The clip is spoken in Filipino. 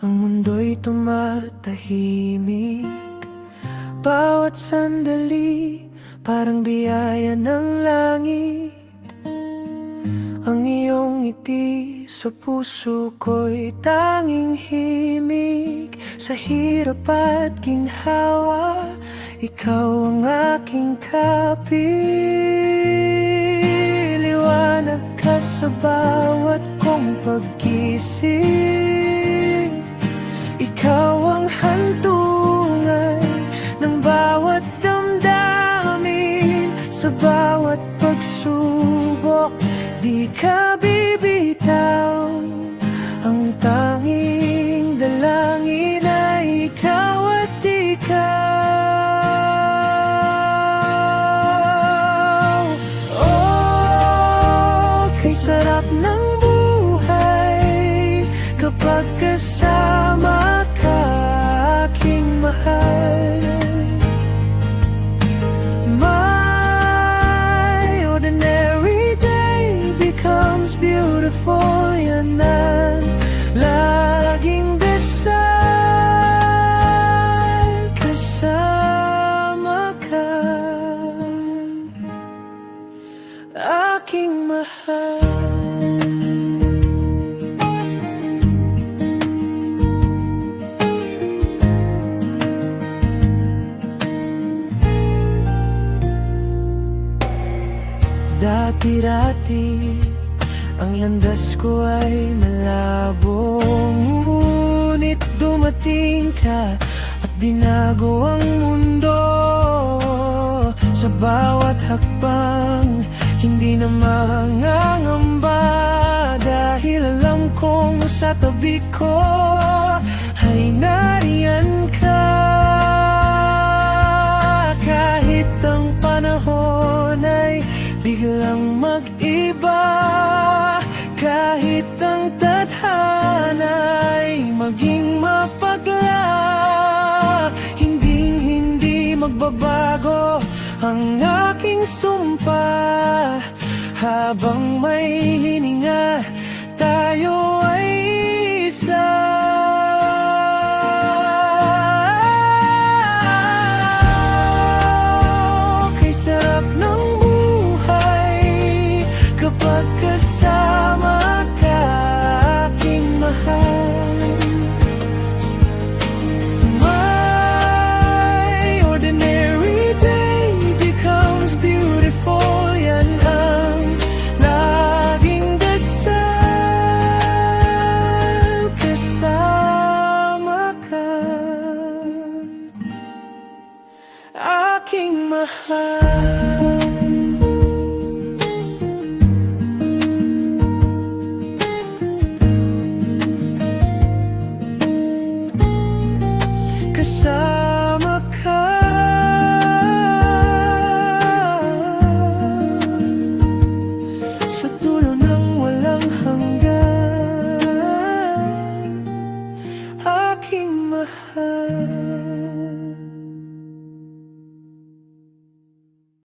Ang mundo'y tumatahimik, bawat sandali parang biyaya ng langit. Ang iyong ngiti sa puso ko'y tanging himig. Sa hirap at ginhawa, ikaw ang aking kapit. Liwanag ka sa bawat kong paggising. Ikaw ang hantungan ng bawat damdamin. Sa bawat pagsubok, di ka bibitaw. Ang tanging dalangin ay ikaw at ikaw. Oh, kay sarap ng buhay kapag kasama ka, aking mahal. My ordinary day becomes beautiful. Yan ang laging dasal. Kasama ka, aking mahal. Dati-dati, ang landas ko ay malabo, ngunit dumating ka at binago ang mundo. Sa bawat hakbang, hindi na mangangamba, dahil alam kong sa tabi ko ay nariyan ka. Kahit ang panahon ay biglang mag-iba, kahit ang tadhana ay maging mapagla, hindi magbabago ang aking sumpa. Habang may hininga, tayo